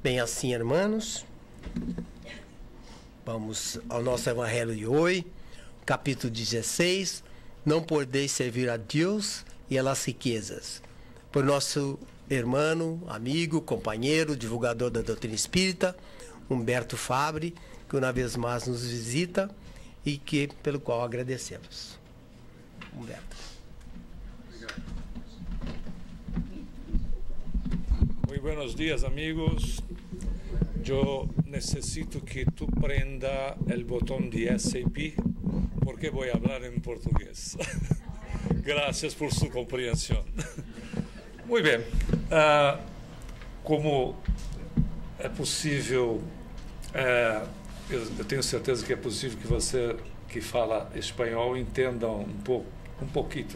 Bem assim, irmãos, vamos ao nosso evangelho de hoje, capítulo 16. Não podeis servir a Deus e a las riquezas. Por nosso irmão, amigo, companheiro, divulgador da doutrina espírita, Humberto Fabre, que uma vez mais nos visita e pelo qual agradecemos. Humberto. Muy buenos días, amigos. Yo necesito que tú prenda el botón de SAP porque voy a hablar en portugués. Gracias por su comprensión. Muy bien. Como é possível, eu tenho certeza que é possível que você que fala espanhol entenda um pouquinho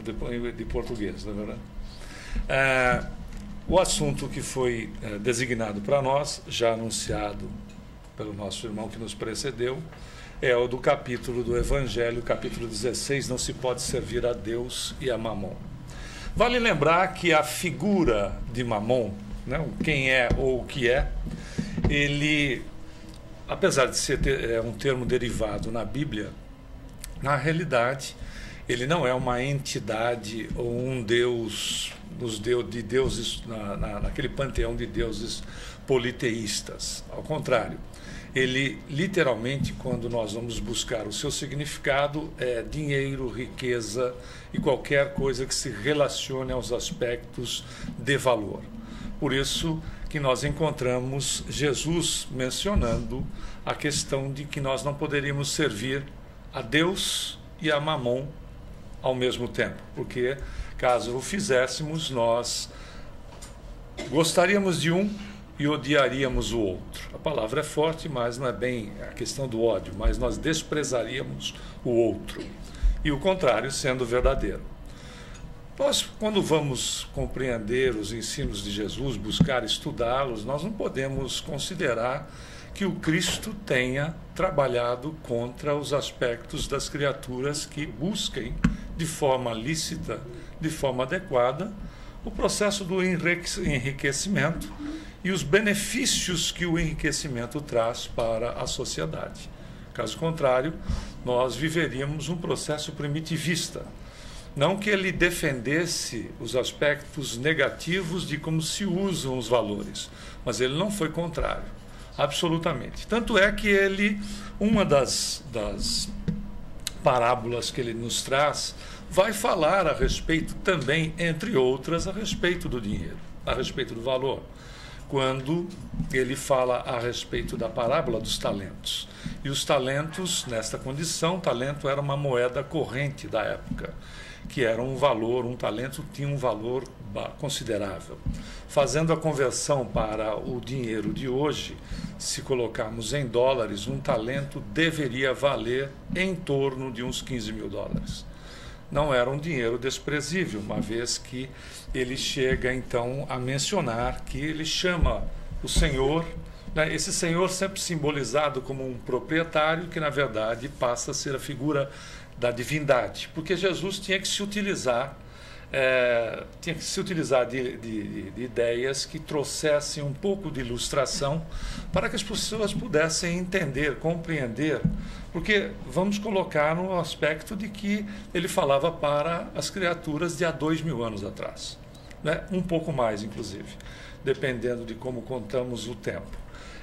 de português, não é verdade? O assunto que foi designado para nós, já anunciado pelo nosso irmão que nos precedeu, é o do capítulo do Evangelho, capítulo 16, não se pode servir a Deus e a Mamon. Vale lembrar que a figura de Mamon, né, quem é ou o que é, ele, apesar de ser um termo derivado na Bíblia, na realidade, ele não é uma entidade ou um deus de deuses naquele panteão de deuses politeístas. Ao contrário, ele literalmente, quando nós vamos buscar o seu significado, é dinheiro, riqueza e qualquer coisa que se relacione aos aspectos de valor. Por isso que nós encontramos Jesus mencionando a questão de que nós não poderíamos servir a Deus e a Mamon ao mesmo tempo, porque caso o fizéssemos, nós gostaríamos de um e odiaríamos o outro. A palavra é forte, mas não é bem a questão do ódio, mas nós desprezaríamos o outro. E o contrário sendo verdadeiro. Nós, quando vamos compreender os ensinos de Jesus, buscar estudá-los, nós não podemos considerar que o Cristo tenha trabalhado contra os aspectos das criaturas que busquem de forma lícita, de forma adequada, o processo do enriquecimento e os benefícios que o enriquecimento traz para a sociedade. Caso contrário, nós viveríamos um processo primitivista. Não que ele defendesse os aspectos negativos de como se usam os valores, mas ele não foi contrário, absolutamente. Tanto é que ele, uma das parábolas que ele nos traz, vai falar a respeito também, entre outras, a respeito do dinheiro, a respeito do valor. Quando ele fala a respeito da parábola dos talentos. E os talentos, nesta condição, talento era uma moeda corrente da época, que era um valor, um talento tinha um valor considerável. Fazendo a conversão para o dinheiro de hoje, se colocarmos em dólares, um talento deveria valer em torno de uns 15 mil dólares. Não era um dinheiro desprezível, uma vez que ele chega então a mencionar que ele chama o Senhor, né, esse Senhor sempre simbolizado como um proprietário, que na verdade passa a ser a figura da divindade, porque Jesus tinha que se utilizar de ideias que trouxessem um pouco de ilustração para que as pessoas pudessem entender, compreender, porque vamos colocar no aspecto de que ele falava para as criaturas de há 2000 anos atrás, né? Um pouco mais, inclusive, dependendo de como contamos o tempo.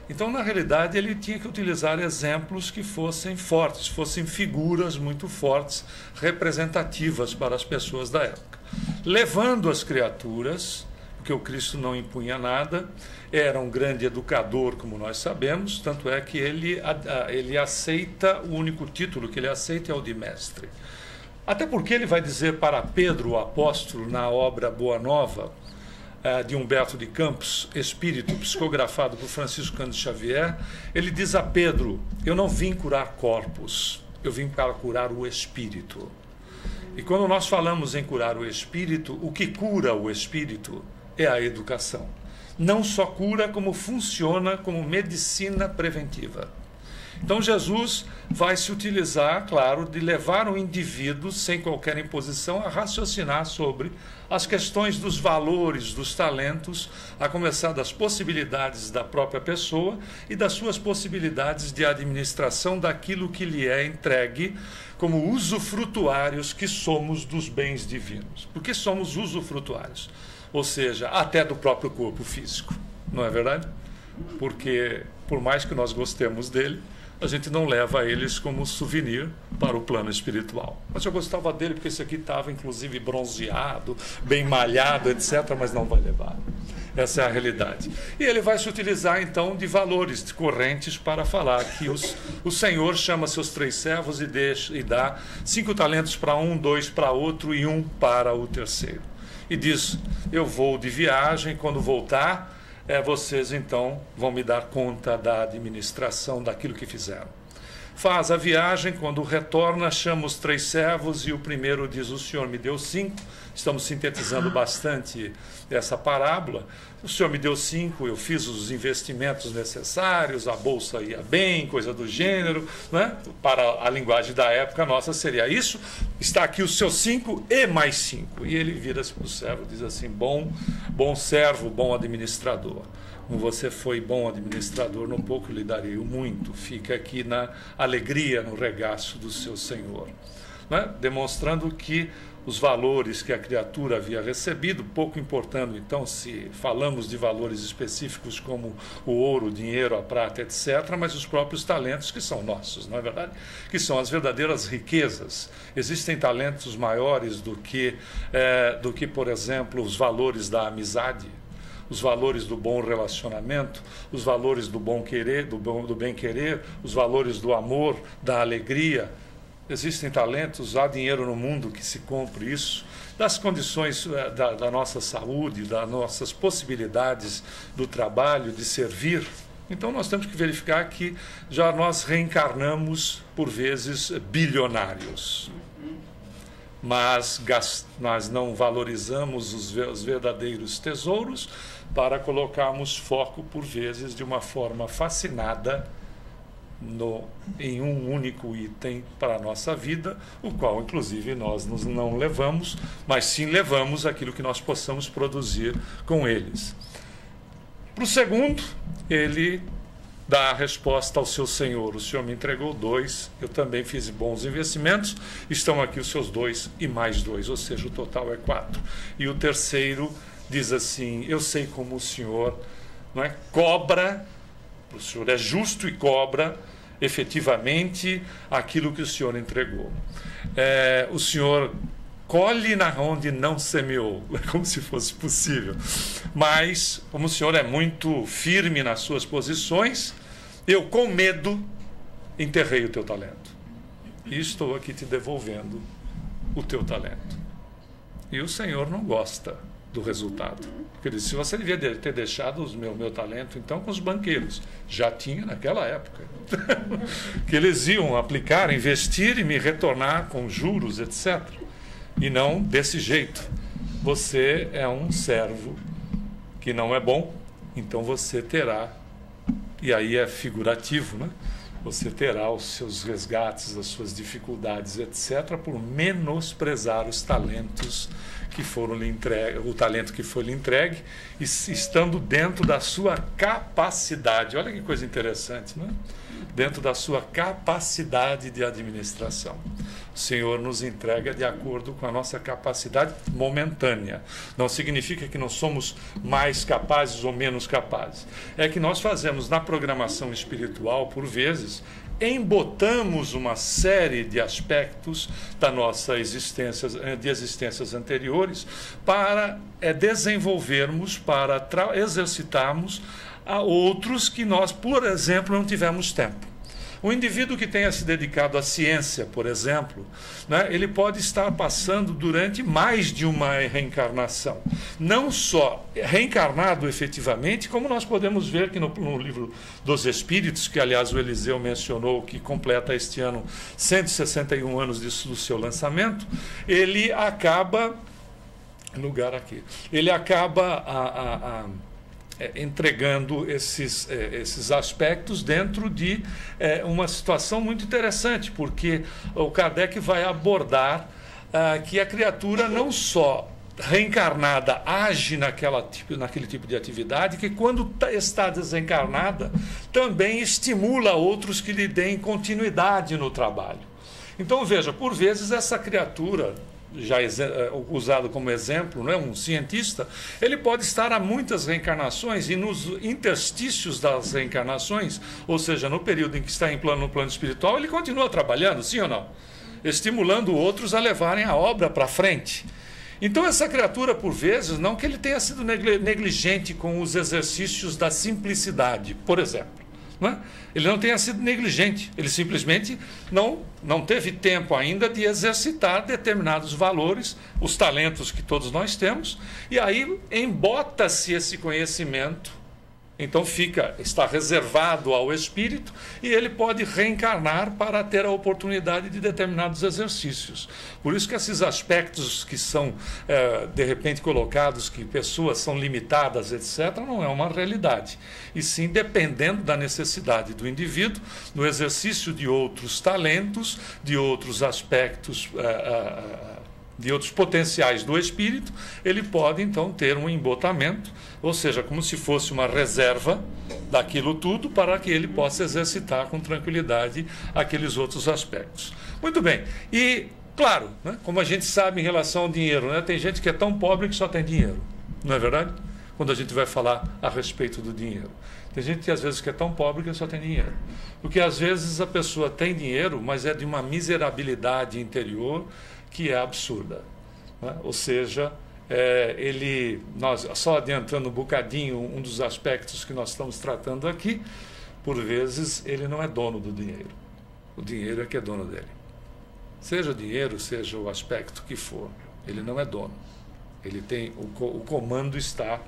Então, na realidade, ele tinha que utilizar exemplos que fossem fortes, fossem figuras muito fortes, representativas para as pessoas da época. Levando as criaturas, porque o Cristo não impunha nada, era um grande educador, como nós sabemos, tanto é que ele aceita, o único título que ele aceita é o de mestre. Até porque ele vai dizer para Pedro, o apóstolo, na obra Boa Nova, de Humberto de Campos, Espírito, psicografado por Francisco Cândido Xavier, ele diz a Pedro: eu não vim curar corpos, eu vim para curar o espírito. E quando nós falamos em curar o espírito, o que cura o espírito é a educação. Não só cura, como funciona como medicina preventiva. Então Jesus vai se utilizar, claro, de levar o indivíduo, sem qualquer imposição, a raciocinar sobre as questões dos valores, dos talentos, a começar das possibilidades da própria pessoa e das suas possibilidades de administração daquilo que lhe é entregue como usufrutuários que somos dos bens divinos. Porque somos usufrutuários, ou seja, até do próprio corpo físico, não é verdade? Porque, por mais que nós gostemos dele, a gente não leva eles como souvenir para o plano espiritual. Mas eu gostava dele porque esse aqui estava, inclusive, bronzeado, bem malhado, etc., mas não vai levar. Essa é a realidade. E ele vai se utilizar, então, de valores, de correntes, para falar que o Senhor chama seus 3 servos e dá 5 talentos para um, 2 para outro e 1 para o terceiro. E diz, eu vou de viagem, quando voltar, vocês então vão me dar conta da administração daquilo que fizeram. Faz a viagem, quando retorna, chama os 3 servos e o primeiro diz, o Senhor me deu 5. Estamos sintetizando bastante essa parábola. O Senhor me deu 5, eu fiz os investimentos necessários, a bolsa ia bem, coisa do gênero, né? Para a linguagem da época nossa seria isso, está aqui os seus 5 e mais 5. E ele vira-se para o servo e diz assim, bom servo, bom administrador. Como você foi bom administrador, no pouco lhe darei o muito. Fica aqui na alegria, no regaço do seu Senhor. Né? Demonstrando que os valores que a criatura havia recebido, pouco importando então se falamos de valores específicos como o ouro, o dinheiro, a prata, etc., mas os próprios talentos que são nossos, não é verdade? Que são as verdadeiras riquezas. Existem talentos maiores do que, por exemplo, os valores da amizade, os valores do bom relacionamento, os valores do bom querer, do bem querer, os valores do amor, da alegria. Existem talentos, há dinheiro no mundo que se compre isso, das condições da nossa saúde, das nossas possibilidades do trabalho, de servir. Então nós temos que verificar que já nós reencarnamos, por vezes, bilionários. Mas não valorizamos os verdadeiros tesouros para colocarmos foco, por vezes, de uma forma fascinada em um único item para a nossa vida, o qual, inclusive, nós não levamos, mas sim levamos aquilo que nós possamos produzir com eles. Para o segundo, ele dá a resposta ao seu Senhor. O Senhor me entregou 2, eu também fiz bons investimentos, estão aqui os seus 2 e mais 2, ou seja, o total é 4. E o terceiro diz assim, eu sei como o Senhor cobra, o Senhor é justo e cobra efetivamente aquilo que o Senhor entregou. O Senhor colhe na onde não semeou, como se fosse possível. Mas, como o Senhor é muito firme nas suas posições, eu, com medo, enterrei o teu talento. E estou aqui te devolvendo o teu talento. E o Senhor não gosta do resultado. Porque ele disse, você devia ter deixado o meu talento, então, com os banqueiros. Já tinha naquela época. Que eles iam aplicar, investir e me retornar com juros, etc. E não desse jeito. Você é um servo que não é bom, então você terá, e aí é figurativo, né? Você terá os seus resgates, as suas dificuldades, etc., por menosprezar os talentos que foram lhe entregue, o talento que foi lhe entregue, e estando dentro da sua capacidade. Olha que coisa interessante, né? Dentro da sua capacidade de administração. O Senhor nos entrega de acordo com a nossa capacidade momentânea. Não significa que não somos mais capazes ou menos capazes. É que nós fazemos na programação espiritual, por vezes, embotamos uma série de aspectos da nossa existência, de existências anteriores, para desenvolvermos, para exercitarmos a outros que nós, por exemplo, não tivemos tempo. Um indivíduo que tenha se dedicado à ciência, por exemplo, ele pode estar passando durante mais de uma reencarnação. Não só reencarnado efetivamente, como nós podemos ver que no livro dos Espíritos, que aliás o Eliseu mencionou, que completa este ano 161 anos do seu lançamento, ele acaba entregando esses aspectos dentro de uma situação muito interessante, porque o Kardec vai abordar que a criatura não só reencarnada age naquele tipo de atividade, que quando está desencarnada também estimula outros que lhe deem continuidade no trabalho. Então veja, por vezes essa criatura, já usado como exemplo, não é? Um cientista, ele pode estar há muitas reencarnações e nos interstícios das reencarnações, ou seja, no período em que está no plano espiritual, ele continua trabalhando, sim ou não? Estimulando outros a levarem a obra para frente. Então essa criatura, por vezes, não que ele tenha sido negligente com os exercícios da simplicidade, por exemplo. Não é? Ele não tenha sido negligente, ele simplesmente não teve tempo ainda de exercitar determinados valores, os talentos que todos nós temos, e aí embota-se esse conhecimento. Então está reservado ao espírito e ele pode reencarnar para ter a oportunidade de determinados exercícios. Por isso que esses aspectos que são, de repente, colocados, que pessoas são limitadas, etc., não é uma realidade. E sim, dependendo da necessidade do indivíduo, no exercício de outros talentos, de outros aspectos, de outros potenciais do espírito, ele pode então ter um embotamento, ou seja, como se fosse uma reserva daquilo tudo para que ele possa exercitar com tranquilidade aqueles outros aspectos. Muito bem, e claro, né, como a gente sabe em relação ao dinheiro, né, tem gente que é tão pobre que só tem dinheiro, não é verdade? Quando a gente vai falar a respeito do dinheiro. Tem gente que às vezes que é tão pobre que só tem dinheiro. Porque às vezes a pessoa tem dinheiro, mas é de uma miserabilidade interior que é absurda, né? Ou seja, nós só adiantando um bocadinho um dos aspectos que nós estamos tratando aqui, por vezes ele não é dono do dinheiro, o dinheiro é que é dono dele, seja o dinheiro, seja o aspecto que for, ele não é dono, ele tem o comando está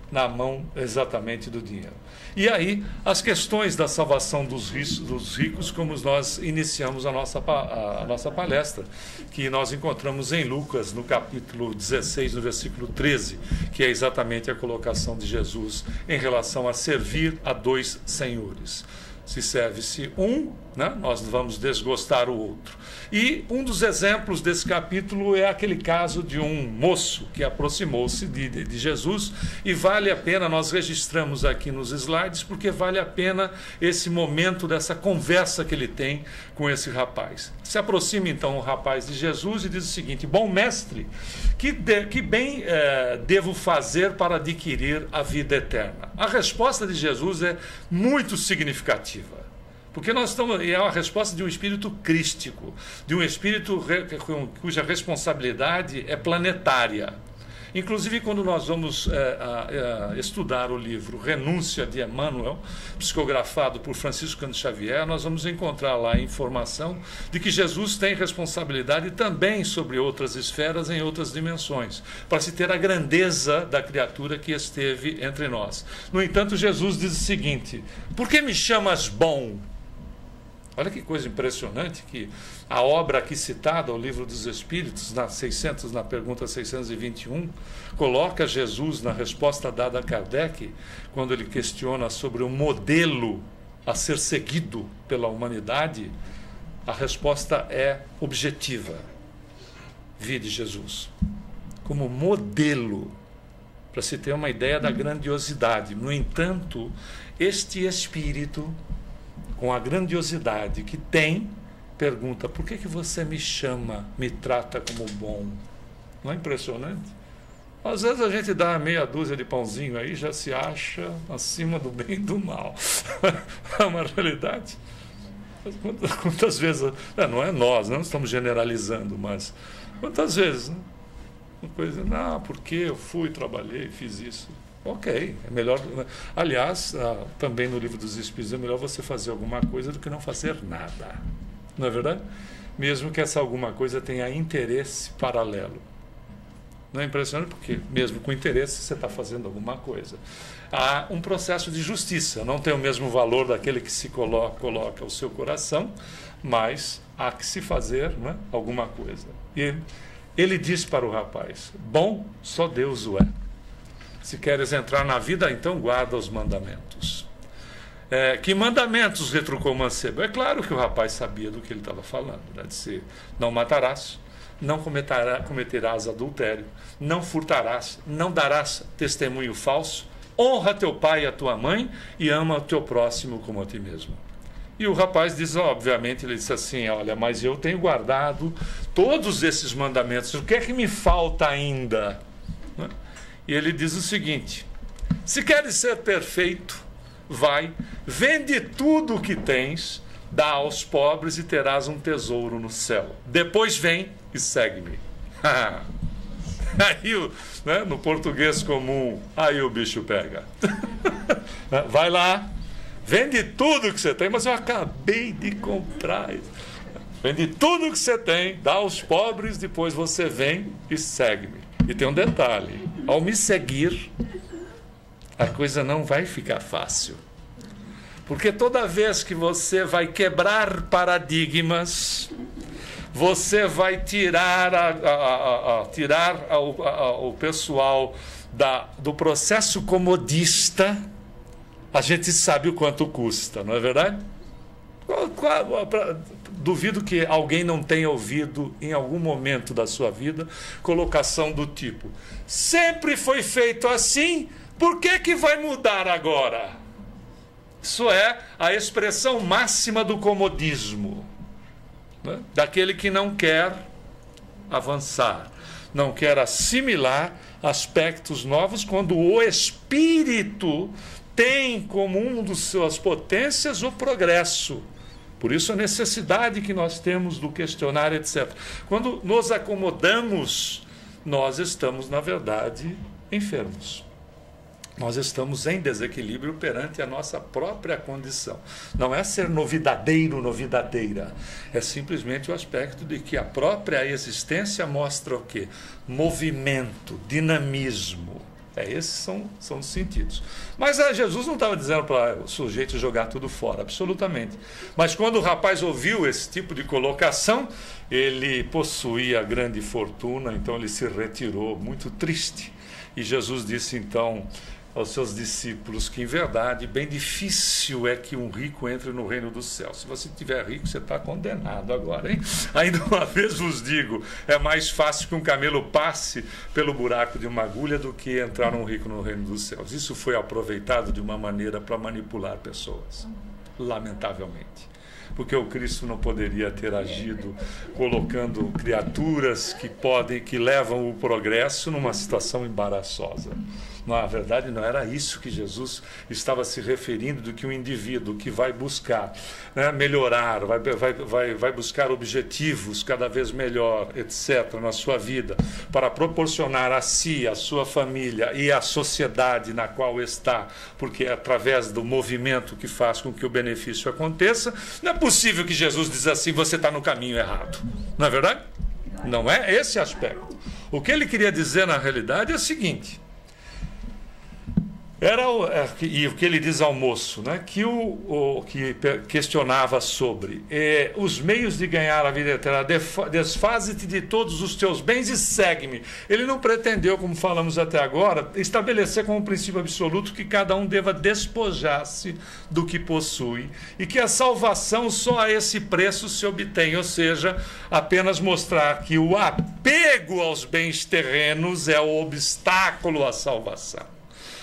na mão exatamente do dinheiro. E aí, as questões da salvação dos ricos, como nós iniciamos a nossa palestra, que nós encontramos em Lucas, no capítulo 16, no versículo 13, que é exatamente a colocação de Jesus em relação a servir a dois senhores. Se serve-se um, né, nós vamos desgostar o outro. E um dos exemplos desse capítulo é aquele caso de um moço que aproximou-se de Jesus, e vale a pena, nós registramos aqui nos slides, porque vale a pena esse momento dessa conversa que ele tem com esse rapaz. Se aproxima então o rapaz de Jesus e diz o seguinte: bom mestre, que bem devo fazer para adquirir a vida eterna? A resposta de Jesus é muito significativa. Porque é uma resposta de um espírito crístico, de um espírito cuja responsabilidade é planetária. Inclusive, quando nós vamos estudar o livro Renúncia de Emmanuel, psicografado por Francisco Cândido Xavier, nós vamos encontrar lá a informação de que Jesus tem responsabilidade também sobre outras esferas em outras dimensões, para se ter a grandeza da criatura que esteve entre nós. No entanto, Jesus diz o seguinte: por que me chamas bom? Olha que coisa impressionante, que a obra aqui citada, o Livro dos Espíritos, na pergunta 621, coloca Jesus na resposta dada a Kardec, quando ele questiona sobre o modelo a ser seguido pela humanidade. A resposta é objetiva. Vide Jesus como modelo, para se ter uma ideia da grandiosidade. No entanto, este espírito, com a grandiosidade que tem, pergunta: por que você me chama, me trata como bom? Não é impressionante? Às vezes a gente dá meia dúzia de pãozinho aí, já se acha acima do bem e do mal. É uma realidade. Quantas vezes, não é nós, não estamos generalizando, mas quantas vezes, né? Uma coisa, porque eu fui, trabalhei, fiz isso. Ok, é melhor. Aliás, também no Livro dos Espíritos, é melhor você fazer alguma coisa do que não fazer nada. Não é verdade? Mesmo que essa alguma coisa tenha interesse paralelo. Não é impressionante? Porque mesmo com interesse você está fazendo alguma coisa. Há um processo de justiça, não tem o mesmo valor daquele que se coloca o seu coração, mas há que se fazer, não é, alguma coisa. E ele diz para o rapaz: bom, só Deus o é. Se queres entrar na vida, então guarda os mandamentos. Que mandamentos? Retrucou o mancebo. É claro que o rapaz sabia do que ele estava falando, né? Disse: não matarás, não cometerás adultério, não furtarás, não darás testemunho falso, honra teu pai e a tua mãe e ama o teu próximo como a ti mesmo. E o rapaz diz, obviamente, ele disse assim: olha, mas eu tenho guardado todos esses mandamentos, o que é que me falta ainda? E ele diz o seguinte: se queres ser perfeito, vai, vende tudo o que tens, dá aos pobres e terás um tesouro no céu. Depois vem e segue-me. Aí, né, no português comum, aí o bicho pega. Vai lá, vende tudo que você tem, mas eu acabei de comprar. Vende tudo que você tem, dá aos pobres, depois você vem e segue-me. E tem um detalhe: ao me seguir, a coisa não vai ficar fácil. Porque toda vez que você vai quebrar paradigmas, você vai tirar o pessoal do processo comodista. A gente sabe o quanto custa, não é verdade? Duvido que alguém não tenha ouvido em algum momento da sua vida colocação do tipo: sempre foi feito assim, por que vai mudar agora? Isso é a expressão máxima do comodismo, né? Daquele que não quer avançar, não quer assimilar aspectos novos, quando o espírito tem como uma das suas potências o progresso. Por isso a necessidade que nós temos do questionar, etc. Quando nos acomodamos, nós estamos, na verdade, enfermos. Nós estamos em desequilíbrio perante a nossa própria condição. Não é ser novidadeiro, novidadeira. É simplesmente o aspecto de que a própria existência mostra o quê? Movimento, dinamismo. Esses são os sentidos. Mas Jesus não estava dizendo para o sujeito jogar tudo fora, absolutamente. Mas quando o rapaz ouviu esse tipo de colocação, ele possuía grande fortuna, então ele se retirou, muito triste. E Jesus disse então aos seus discípulos que, em verdade, bem difícil é que um rico entre no reino dos céus. Se você tiver rico, você está condenado agora, hein? Ainda uma vez vos digo, é mais fácil que um camelo passe pelo buraco de uma agulha do que entrar um rico no reino dos céus. Isso foi aproveitado de uma maneira para manipular pessoas, lamentavelmente. Porque o Cristo não poderia ter agido colocando criaturas que levam o progresso numa situação embaraçosa. Na verdade, não era isso que Jesus estava se referindo, do que um indivíduo que vai buscar, né, melhorar, vai buscar objetivos cada vez melhor, etc., na sua vida, para proporcionar a si, a sua família e a sociedade na qual está, porque é através do movimento que faz com que o benefício aconteça. Não é possível que Jesus diz assim: você está no caminho errado. Não é verdade? Não é esse aspecto. O que ele queria dizer, na realidade, é o seguinte: e o que ele diz ao moço, né, que questionava sobre os meios de ganhar a vida eterna: desfaze-te de todos os teus bens e segue-me. Ele não pretendeu, como falamos até agora, estabelecer como princípio absoluto que cada um deva despojar-se do que possui e que a salvação só a esse preço se obtém, ou seja, apenas mostrar que o apego aos bens terrenos é o obstáculo à salvação.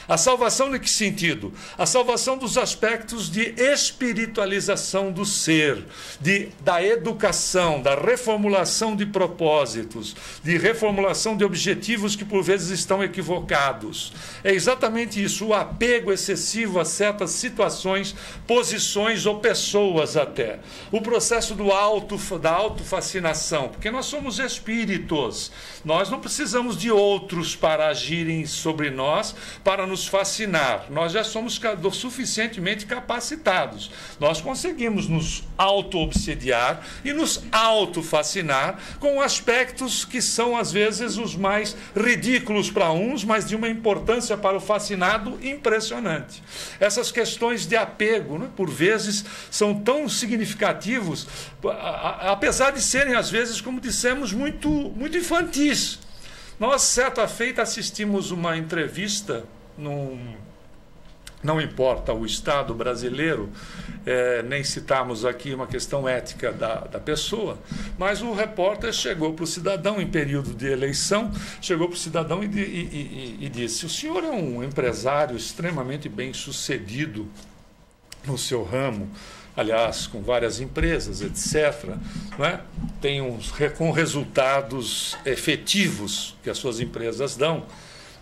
A salvação em que sentido? A salvação dos aspectos de espiritualização do ser, da educação, da reformulação de propósitos, de reformulação de objetivos que por vezes estão equivocados. É exatamente isso, o apego excessivo a certas situações, posições ou pessoas até. O processo da autofascinação, porque nós somos espíritos, nós não precisamos de outros para agirem sobre nós, para nos fascinar. Nós já somos suficientemente capacitados. Nós conseguimos nos auto-obsediar e nos auto-fascinar com aspectos que são, às vezes, os mais ridículos para uns, mas de uma importância para o fascinado impressionante. Essas questões de apego, né, por vezes, são tão significativos, apesar de serem, às vezes, como dissemos, muito infantis. Nós, certa feita, assistimos uma entrevista não importa o Estado brasileiro, nem citamos aqui uma questão ética da pessoa, mas o repórter chegou para o cidadão em período de eleição, chegou para o cidadão e disse: o senhor é um empresário extremamente bem-sucedido no seu ramo, aliás, com várias empresas, etc., não é? Com resultados efetivos que as suas empresas dão,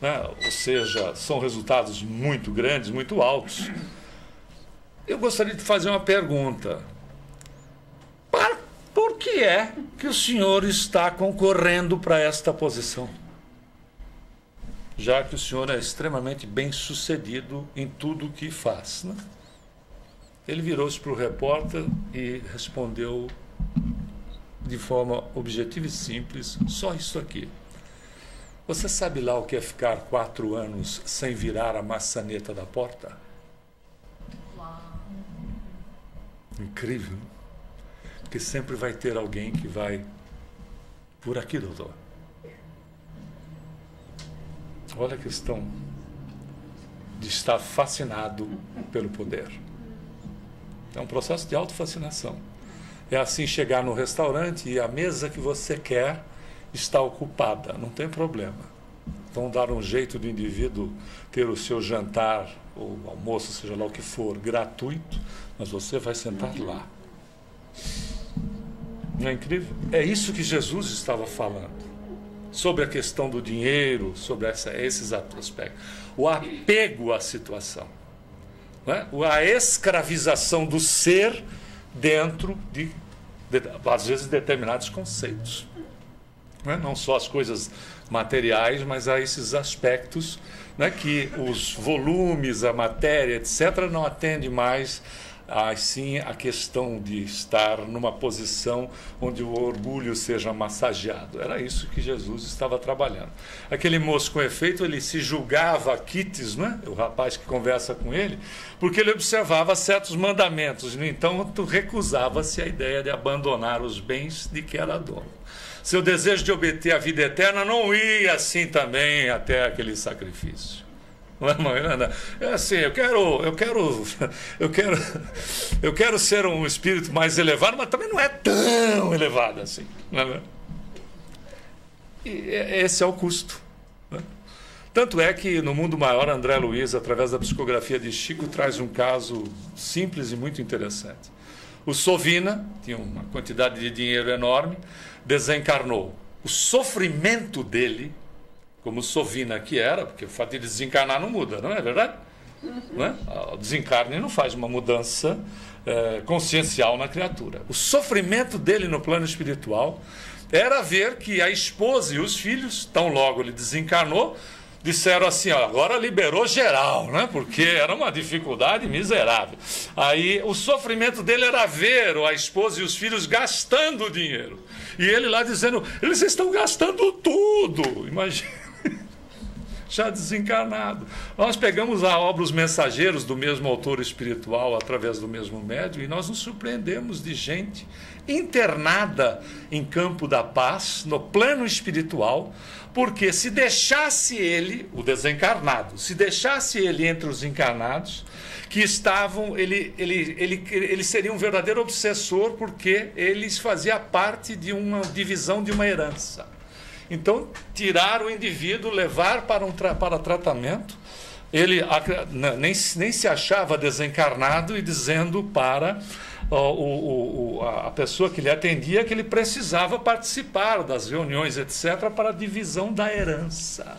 né? Ou seja, são resultados muito grandes, muito altos. Eu gostaria de fazer uma pergunta. Por que é que o senhor está concorrendo para esta posição? Já que o senhor é extremamente bem-sucedido em tudo o que faz, né? Ele virou-se para o repórter e respondeu de forma objetiva e simples, só isso aqui. Você sabe lá o que é ficar 4 anos sem virar a maçaneta da porta? Uau. Incrível. Porque sempre vai ter alguém que vai por aqui, doutor. Olha a questão de estar fascinado pelo poder. É um processo de autofascinação. É assim chegar no restaurante e a mesa que você quer está ocupada, não tem problema. Vão dar um jeito do indivíduo ter o seu jantar ou almoço, seja lá o que for, gratuito, mas você vai sentar lá. Não é incrível? É isso que Jesus estava falando. Sobre a questão do dinheiro, sobre esses aspectos. O apego à situação. Não é? A escravização do ser dentro de às vezes, determinados conceitos. Não só as coisas materiais, mas há esses aspectos, né, que os volumes, a matéria, etc., não atendem mais assim a questão de estar numa posição onde o orgulho seja massageado. Era isso que Jesus estava trabalhando. Aquele moço, com efeito, ele se julgava quites, né? O rapaz que conversa com ele, porque ele observava certos mandamentos. No entanto, recusava-se a ideia de abandonar os bens de que era dono. Seu desejo de obter a vida eterna não ia assim também até aquele sacrifício. Não é, Miranda? É assim, eu quero ser um espírito mais elevado, mas também não é tão elevado assim. Não é? E esse é o custo. Né? Tanto é que no Mundo Maior, André Luiz, através da psicografia de Chico, traz um caso simples e muito interessante. O Sovina tinha uma quantidade de dinheiro enorme, desencarnou. O sofrimento dele, como Sovina que era, porque o fato de desencarnar não muda, não é verdade? Não é? O desencarne não faz uma mudança consciencial na criatura. O sofrimento dele no plano espiritual era ver que a esposa e os filhos, tão logo ele desencarnou, disseram assim: ó, agora liberou geral, né? Porque era uma dificuldade miserável. Aí o sofrimento dele era ver a esposa e os filhos gastando dinheiro. E ele lá dizendo: eles estão gastando tudo. Imagina. Já desencarnado. Nós pegamos a obra Os Mensageiros, do mesmo autor espiritual, através do mesmo médium, e nós nos surpreendemos de gente internada em campo da paz, no plano espiritual, porque se deixasse ele, o desencarnado, se deixasse ele entre os encarnados, que estavam, ele seria um verdadeiro obsessor, porque ele fazia parte de uma divisão de uma herança. Então, tirar o indivíduo, levar para tratamento, ele nem se achava desencarnado, e dizendo para a pessoa que lhe atendia que ele precisava participar das reuniões, etc., para a divisão da herança.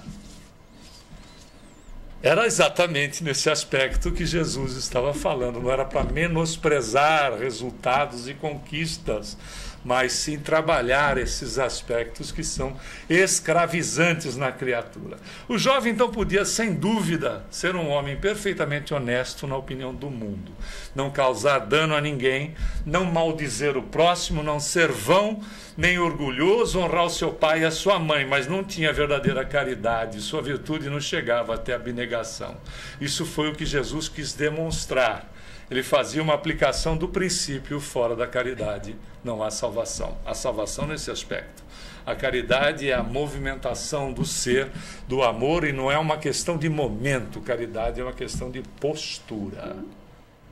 Era exatamente nesse aspecto que Jesus estava falando. Não era para menosprezar resultados e conquistas, mas sim trabalhar esses aspectos que são escravizantes na criatura. O jovem, então, podia, sem dúvida, ser um homem perfeitamente honesto na opinião do mundo. Não causar dano a ninguém, não maldizer o próximo, não ser vão nem orgulhoso, honrar o seu pai e a sua mãe, mas não tinha verdadeira caridade, sua virtude não chegava até a abnegação. Isso foi o que Jesus quis demonstrar. Ele fazia uma aplicação do princípio fora da caridade não há salvação. Há salvação nesse aspecto. A caridade é a movimentação do ser, do amor, e não é uma questão de momento. Caridade é uma questão de postura.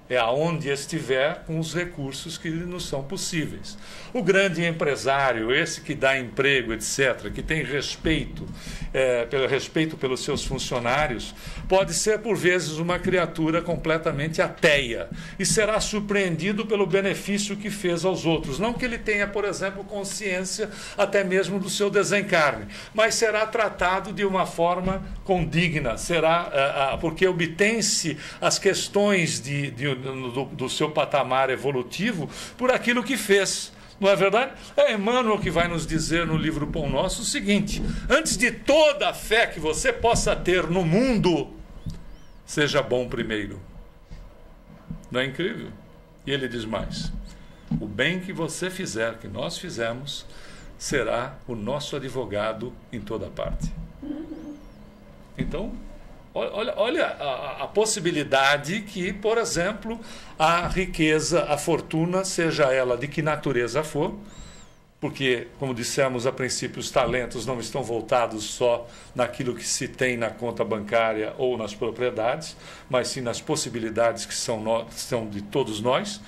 É aonde estiver com os recursos que nos são possíveis. O grande empresário, esse que dá emprego, etc., que tem respeito pelos seus funcionários, pode ser, por vezes, uma criatura completamente ateia e será surpreendido pelo benefício que fez aos outros. Não que ele tenha, por exemplo, consciência até mesmo do seu desencarne, mas será tratado de uma forma condigna, porque obtém-se as questões do seu patamar evolutivo por aquilo que fez. Não é verdade? É Emmanuel que vai nos dizer no livro Pão Nosso o seguinte: antes de toda a fé que você possa ter no mundo, seja bom primeiro. Não é incrível? E ele diz mais: o bem que você fizer, que nós fizemos, será o nosso advogado em toda parte. Então, olha a possibilidade que, por exemplo, a riqueza, a fortuna, seja ela de que natureza for, porque, como dissemos a princípio, os talentos não estão voltados só naquilo que se tem na conta bancária ou nas propriedades, mas sim nas possibilidades que são de todos nós.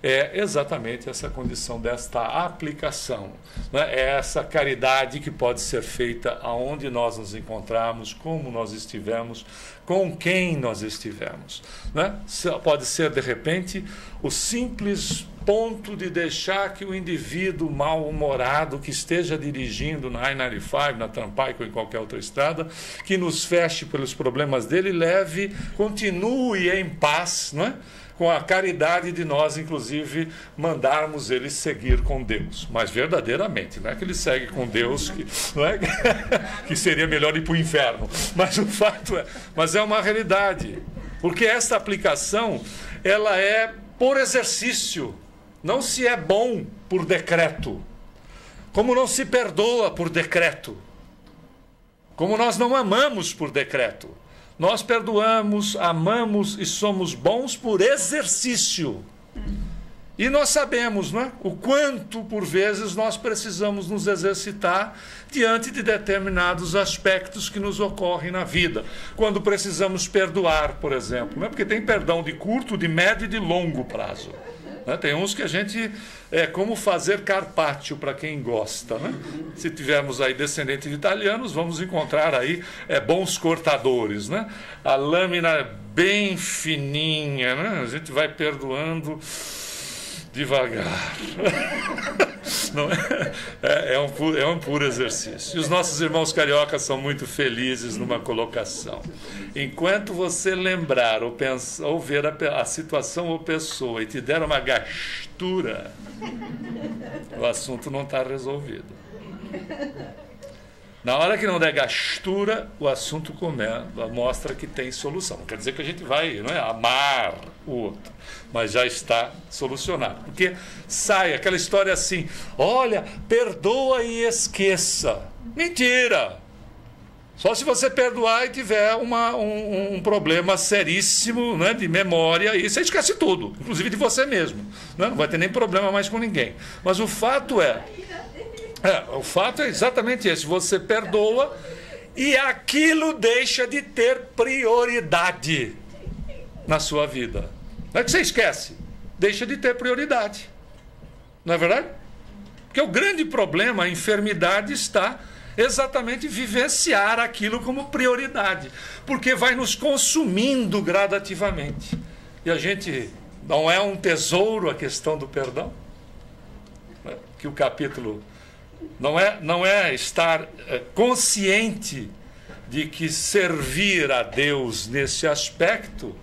É exatamente essa condição desta aplicação, né? É essa caridade que pode ser feita aonde nós nos encontrarmos, como nós estivermos, com quem nós estivermos, né? Pode ser, de repente, o simples ponto de deixar que o indivíduo mal-humorado que esteja dirigindo na I-95, na Turnpike ou em qualquer outra estrada, que nos feche pelos problemas dele, continue em paz, não é? Com a caridade de nós, inclusive, mandarmos ele seguir com Deus. Mas verdadeiramente, não é que ele segue com Deus, não é que seria melhor ir para o inferno. Mas o fato é uma realidade. Porque esta aplicação, ela é por exercício. Não se é bom por decreto. Como não se perdoa por decreto. Como nós não amamos por decreto. Nós perdoamos, amamos e somos bons por exercício. E nós sabemos, não é? O quanto, por vezes, nós precisamos nos exercitar diante de determinados aspectos que nos ocorrem na vida. Quando precisamos perdoar, por exemplo, né? Porque tem perdão de curto, de médio e de longo prazo. Né? Tem uns que a gente... É como fazer carpaccio para quem gosta, né? Se tivermos aí descendentes de italianos, vamos encontrar aí bons cortadores, né? A lâmina bem fininha, né? A gente vai perdoando devagar. Não é um puro exercício. E os nossos irmãos cariocas são muito felizes numa colocação. Enquanto você lembrar ou pensar, ou ver a situação ou pessoa e te der uma gastura, o assunto não está resolvido. Na hora que não der gastura, o assunto mostra que tem solução. Não quer dizer que a gente vai, não é, amar o outro, mas já está solucionado. Porque sai aquela história assim: olha, perdoa e esqueça. Mentira! Só se você perdoar e tiver um problema seríssimo, né, de memória, e você esquece tudo, inclusive de você mesmo. Né? Não vai ter nem problema mais com ninguém. Mas o fato é exatamente esse: você perdoa e aquilo deixa de ter prioridade na sua vida. Não é que você esquece, deixa de ter prioridade. Não é verdade? Porque o grande problema, a enfermidade, está exatamente vivenciar aquilo como prioridade, porque vai nos consumindo gradativamente. E a gente, não é um tesouro a questão do perdão? Que o capítulo não é estar consciente de que servir a Deus nesse aspecto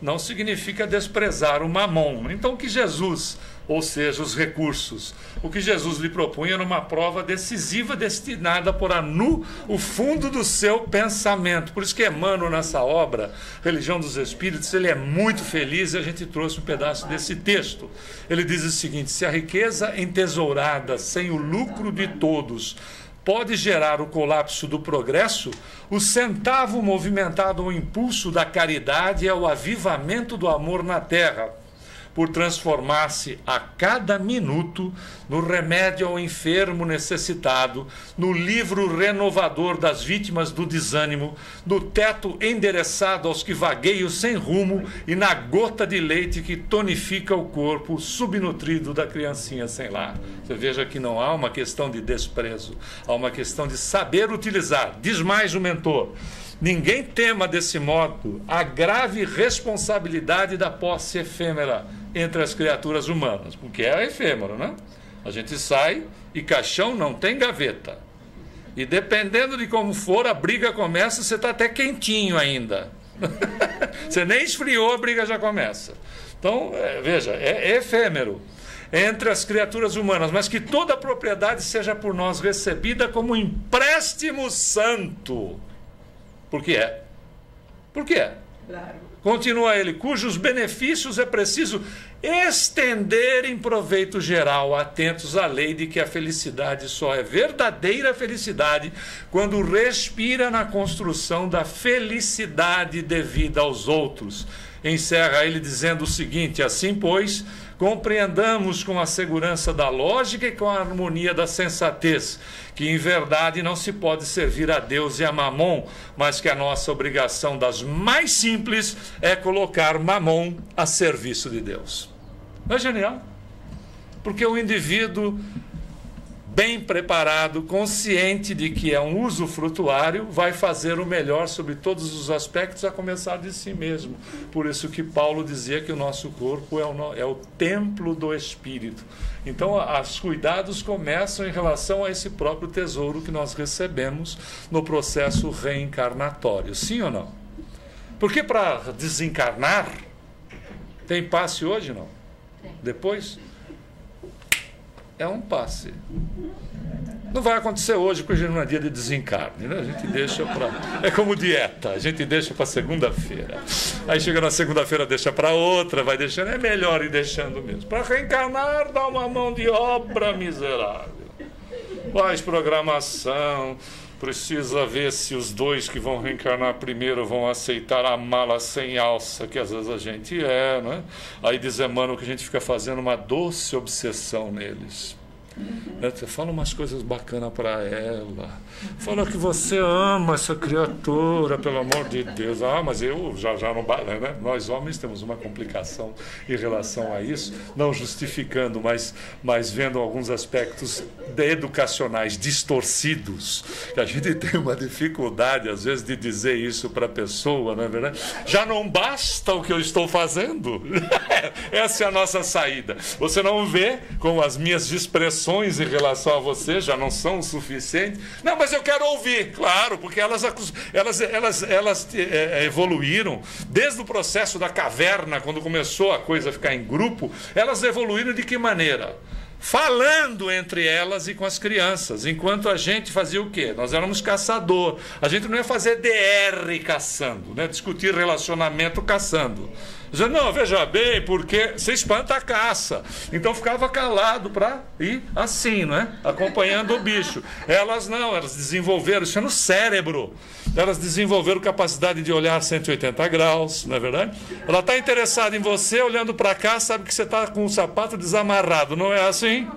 não significa desprezar o mamon. Então, que Jesus, ou seja, os recursos, o que Jesus lhe propunha era uma prova decisiva destinada a pôr a nu o fundo do seu pensamento. Por isso que Emmanuel, nessa obra, Religião dos Espíritos, ele é muito feliz, e a gente trouxe um pedaço desse texto. Ele diz o seguinte: se a riqueza entesourada sem o lucro de todos pode gerar o colapso do progresso, o centavo movimentado ao impulso da caridade é o avivamento do amor na terra. por transformar-se a cada minuto no remédio ao enfermo necessitado, no livro renovador das vítimas do desânimo, no teto endereçado aos que vagueiam sem rumo e na gota de leite que tonifica o corpo subnutrido da criancinha sem lar. Você veja que não há uma questão de desprezo, há uma questão de saber utilizar. Diz mais o mentor: ninguém tema desse modo a grave responsabilidade da posse efêmera entre as criaturas humanas, porque é efêmero, né? A gente sai e caixão não tem gaveta. E dependendo de como for, a briga começa, você está até quentinho ainda. Você nem esfriou, a briga já começa. Então, veja, é efêmero entre as criaturas humanas, mas que toda a propriedade seja por nós recebida como empréstimo santo. Por que é? Por que é? Claro. Continua ele, cujos benefícios é preciso estender em proveito geral, atentos à lei de que a felicidade só é verdadeira felicidade quando respira na construção da felicidade devida aos outros. Encerra ele dizendo o seguinte: assim, pois, compreendamos com a segurança da lógica e com a harmonia da sensatez que em verdade não se pode servir a Deus e a Mamon, mas que a nossa obrigação das mais simples é colocar Mamon a serviço de Deus. Não é genial? Porque o indivíduo bem preparado, consciente de que é um usufrutuário, vai fazer o melhor sobre todos os aspectos, a começar de si mesmo. Por isso que Paulo dizia que o nosso corpo é o templo do Espírito. Então, os cuidados começam em relação a esse próprio tesouro que nós recebemos no processo reencarnatório. Sim ou não? Porque para desencarnar, tem passe hoje, não? Tem. Depois? É um passe. Não vai acontecer hoje, porque não é dia de desencarne, né? A gente deixa para... É como dieta, a gente deixa para segunda-feira. Aí chega na segunda-feira, deixa para outra, vai deixando. É melhor ir deixando mesmo. Para reencarnar, dá uma mão de obra miserável. Faz programação, precisa ver se os dois que vão reencarnar primeiro vão aceitar a mala sem alça, que às vezes a gente não é? Aí diz Emmanuel que a gente fica fazendo uma doce obsessão neles. Você fala umas coisas bacanas para ela, fala que você ama essa criatura, pelo amor de Deus. Mas eu já não, né? Nós homens temos uma complicação em relação a isso, não justificando, mas vendo alguns aspectos educacionais distorcidos, que a gente tem uma dificuldade às vezes de dizer isso para a pessoa, não é verdade? Já não basta o que eu estou fazendo. Essa é a nossa saída. Você não vê como as minhas expressões em relação a você já não são o suficiente? Não, mas eu quero ouvir. Claro, porque elas evoluíram desde o processo da caverna, quando começou a coisa a ficar em grupo. Elas evoluíram de que maneira? Falando entre elas e com as crianças, enquanto a gente fazia o quê? Nós éramos caçador. A gente não ia fazer DR caçando, né? Discutir relacionamento caçando. Dizendo, não, veja bem, porque você espanta a caça. Então ficava calado para ir assim, não é? Acompanhando o bicho. Elas não, elas desenvolveram, isso é no cérebro. Elas desenvolveram capacidade de olhar 180 graus, não é verdade? Ela está interessada em você, olhando para cá, sabe que você está com o sapato desamarrado, não é assim?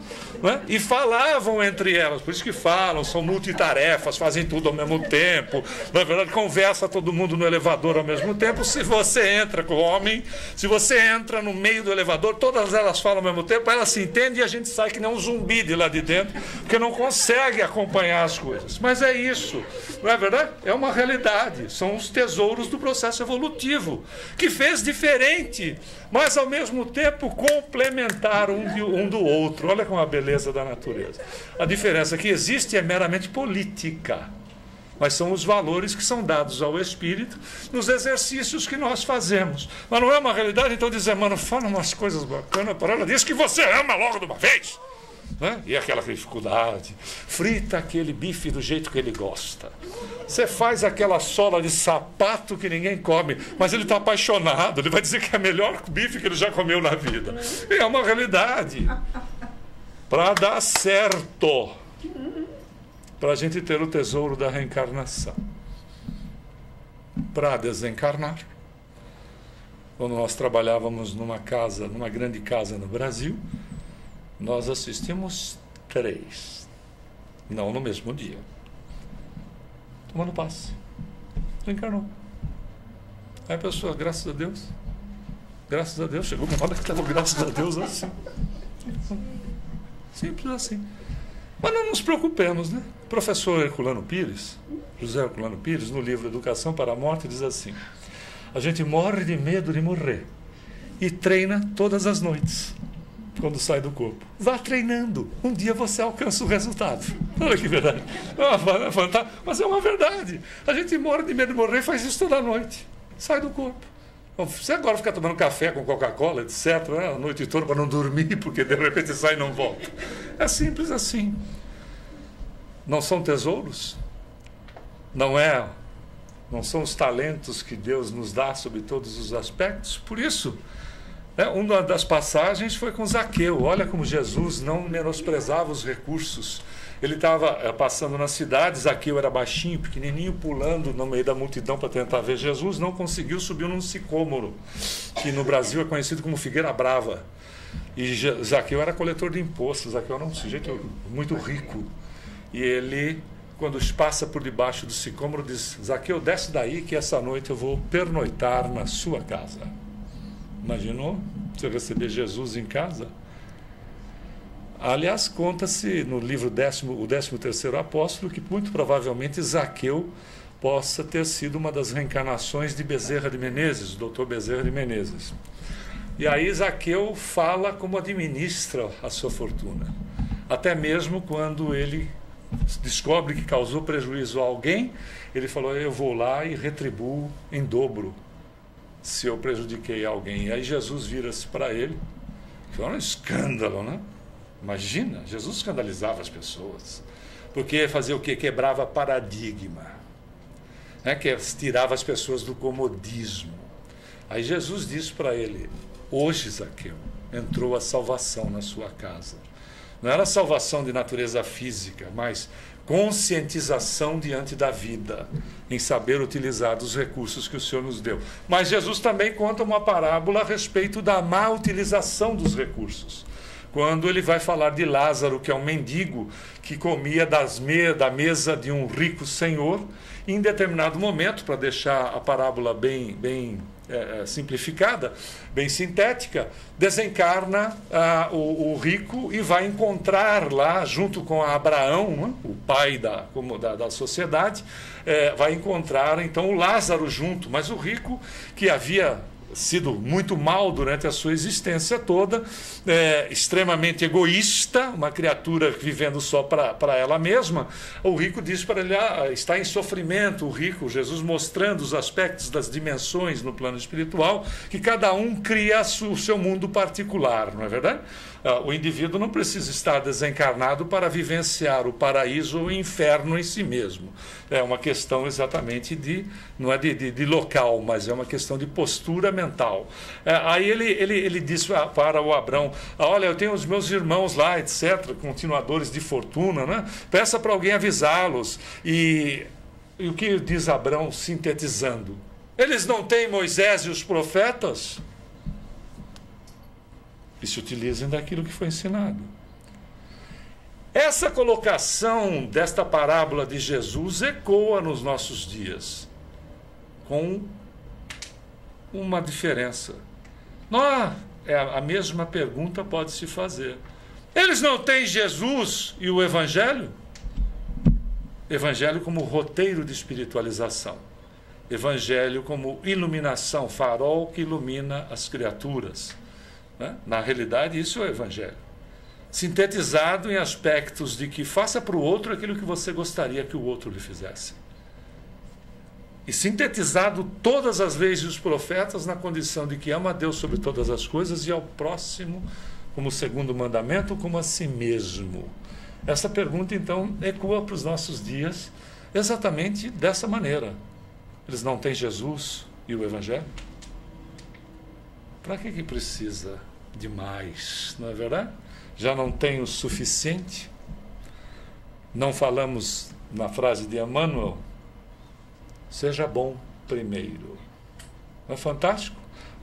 Não é? E falavam entre elas, por isso que falam, são multitarefas, fazem tudo ao mesmo tempo, na verdade conversa todo mundo no elevador ao mesmo tempo. Se você entra com o homem, se você entra no meio do elevador, todas elas falam ao mesmo tempo, elas se entendem e a gente sai que nem um zumbi de lá de dentro, porque não consegue acompanhar as coisas. Mas é isso, não é verdade? É uma realidade, são os tesouros do processo evolutivo, que fez diferente, mas ao mesmo tempo complementar um do outro. Olha como a beleza da natureza. A diferença que existe é meramente política, mas são os valores que são dados ao espírito nos exercícios que nós fazemos. Mas não é uma realidade. Então diz, mano, fala umas coisas bacanas para ela, diz que você ama logo de uma vez, né? E aquela dificuldade, frita aquele bife do jeito que ele gosta, você faz aquela sola de sapato que ninguém come, mas ele está apaixonado, ele vai dizer que é o melhor bife que ele já comeu na vida. É uma realidade. Para dar certo, para a gente ter o tesouro da reencarnação. Para desencarnar, quando nós trabalhávamos numa grande casa no Brasil, nós assistimos 3, não no mesmo dia, tomando passe. Encarnou. Aí a pessoa, graças a Deus, chegou uma hora que estava graças a Deus assim. Simples assim. Mas não nos preocupemos, né? O professor Herculano Pires, José Herculano Pires, no livro Educação para a Morte, diz assim: a gente morre de medo de morrer e treina todas as noites quando sai do corpo. Vá treinando, um dia você alcança o resultado. Olha que verdade. Mas é uma verdade. A gente morre de medo de morrer e faz isso toda noite. Sai do corpo. Você agora fica tomando café com Coca-Cola, etc., né, a noite toda para não dormir, porque de repente sai e não volta. É simples assim. Não são tesouros? Não são os talentos que Deus nos dá sobre todos os aspectos? Por isso, uma das passagens foi com Zaqueu. Olha como Jesus não menosprezava os recursos. Ele estava passando na cidade, Zaqueu era baixinho, pequenininho, pulando no meio da multidão para tentar ver Jesus, não conseguiu, subiu num sicômoro, que no Brasil é conhecido como Figueira Brava. E Zaqueu era coletor de impostos, Zaqueu era um sujeito muito rico. E ele, quando passa por debaixo do sicômoro, diz: Zaqueu, desce daí que essa noite eu vou pernoitar na sua casa. Imaginou você receber Jesus em casa? Aliás, conta-se no livro o 13º Apóstolo que muito provavelmente Zaqueu possa ter sido uma das reencarnações de Bezerra de Menezes, o doutor Bezerra de Menezes. E aí Zaqueu fala como administra a sua fortuna. Até mesmo quando ele descobre que causou prejuízo a alguém, ele falou: eu vou lá e retribuo em dobro se eu prejudiquei alguém. E aí Jesus vira-se para ele, foi um escândalo, né? Imagina, Jesus escandalizava as pessoas, porque fazia o quê? Quebrava paradigma, né? Que tirava as pessoas do comodismo. Aí Jesus disse para ele: hoje, Zaqueu, entrou a salvação na sua casa. Não era salvação de natureza física, mas conscientização diante da vida, em saber utilizar os recursos que o Senhor nos deu. Mas Jesus também conta uma parábola a respeito da má utilização dos recursos. Quando ele vai falar de Lázaro, que é um mendigo que comia da mesa de um rico senhor, e em determinado momento, para deixar a parábola bem simplificada, bem sintética, desencarna o rico e vai encontrar lá, junto com Abraão, né, o pai da sociedade, vai encontrar então o Lázaro junto, mas o rico, que havia sido muito mal durante a sua existência toda, extremamente egoísta, uma criatura vivendo só para ela mesma, o rico diz para ele: está em sofrimento. O rico, Jesus mostrando os aspectos das dimensões no plano espiritual, que cada um cria o seu mundo particular, não é verdade? O indivíduo não precisa estar desencarnado para vivenciar o paraíso ou o inferno em si mesmo. É uma questão exatamente não é de local, mas é uma questão de postura mental. Aí ele diz para o Abrão: olha, eu tenho os meus irmãos lá, etc., continuadores de fortuna, né? Peça para alguém avisá-los. E o que diz Abrão, sintetizando? Eles não têm Moisés e os profetas? E se utilizem daquilo que foi ensinado. Essa colocação desta parábola de Jesus ecoa nos nossos dias, com uma diferença. A mesma pergunta pode se fazer. Eles não têm Jesus e o Evangelho? Evangelho como roteiro de espiritualização. Evangelho como iluminação, farol que ilumina as criaturas. Na realidade, isso é o Evangelho, sintetizado em aspectos de que faça para o outro aquilo que você gostaria que o outro lhe fizesse, e sintetizado todas as leis dos profetas na condição de que ama a Deus sobre todas as coisas e ao próximo como segundo mandamento, como a si mesmo. Essa pergunta então ecoa para os nossos dias exatamente dessa maneira. Eles não têm Jesus e o Evangelho? Para que precisa de mais, não é verdade? Já não tem o suficiente? Não falamos na frase de Emmanuel: seja bom primeiro. Não é fantástico?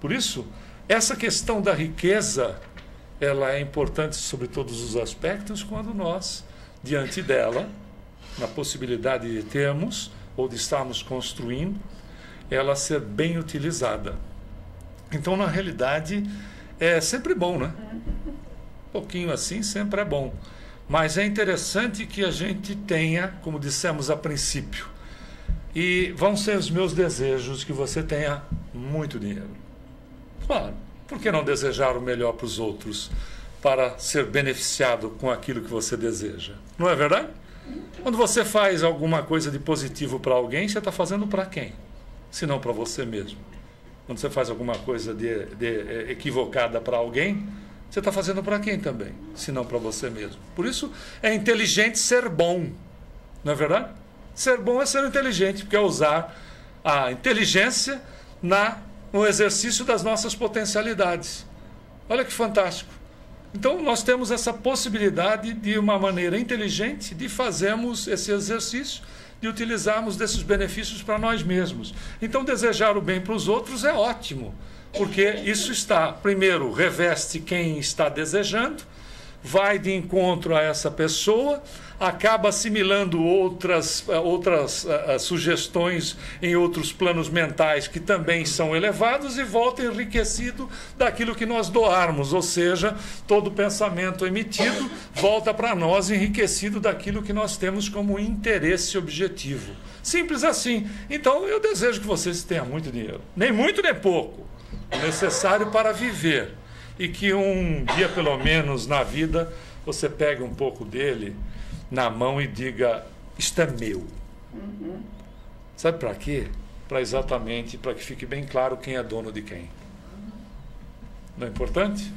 Por isso, essa questão da riqueza, ela é importante sobre todos os aspectos quando nós, diante dela, na possibilidade de termos ou de estarmos construindo, ela ser bem utilizada. Então, na realidade, é sempre bom, né? Um pouquinho assim sempre é bom. Mas é interessante que a gente tenha, como dissemos a princípio, e vão ser os meus desejos que você tenha muito dinheiro. Claro, por que não desejar o melhor para os outros, para ser beneficiado com aquilo que você deseja? Não é verdade? Quando você faz alguma coisa de positivo para alguém, você está fazendo para quem? Se não para você mesmo. Quando você faz alguma coisa de equivocada para alguém, você está fazendo para quem também? Se não para você mesmo. Por isso, é inteligente ser bom. Não é verdade? Ser bom é ser inteligente, porque é usar a inteligência no exercício das nossas potencialidades. Olha que fantástico. Então, nós temos essa possibilidade de uma maneira inteligente de fazermos esse exercício, de utilizarmos desses benefícios para nós mesmos. Então, desejar o bem para os outros é ótimo, porque isso está, primeiro, reveste quem está desejando, vai de encontro a essa pessoa, acaba assimilando outras sugestões em outros planos mentais que também são elevados e volta enriquecido daquilo que nós doarmos, ou seja, todo pensamento emitido volta para nós enriquecido daquilo que nós temos como interesse objetivo. Simples assim. Então, eu desejo que vocês tenham muito dinheiro. Nem muito, nem pouco. O necessário para viver. E que um dia, pelo menos, na vida, você pegue um pouco dele na mão e diga, isto é meu. Sabe para quê? Para exatamente, para que fique bem claro quem é dono de quem. Não é importante?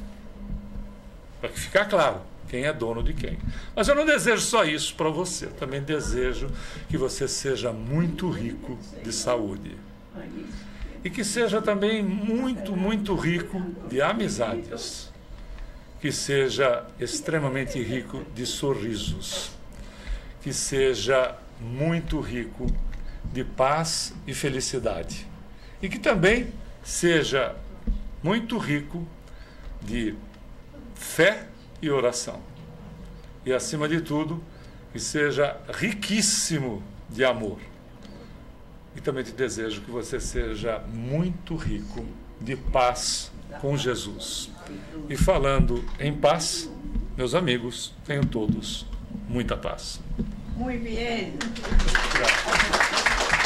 Para que ficar claro quem é dono de quem. Mas eu não desejo só isso para você. Eu também desejo que você seja muito rico de saúde. E que seja também muito, muito rico de amizades. Que seja extremamente rico de sorrisos. Que seja muito rico de paz e felicidade. E que também seja muito rico de fé e oração. E, acima de tudo, que seja riquíssimo de amor. E também te desejo que você seja muito rico de paz com Jesus. E falando em paz, meus amigos, tenham todos muita paz. Muy bien. Gracias.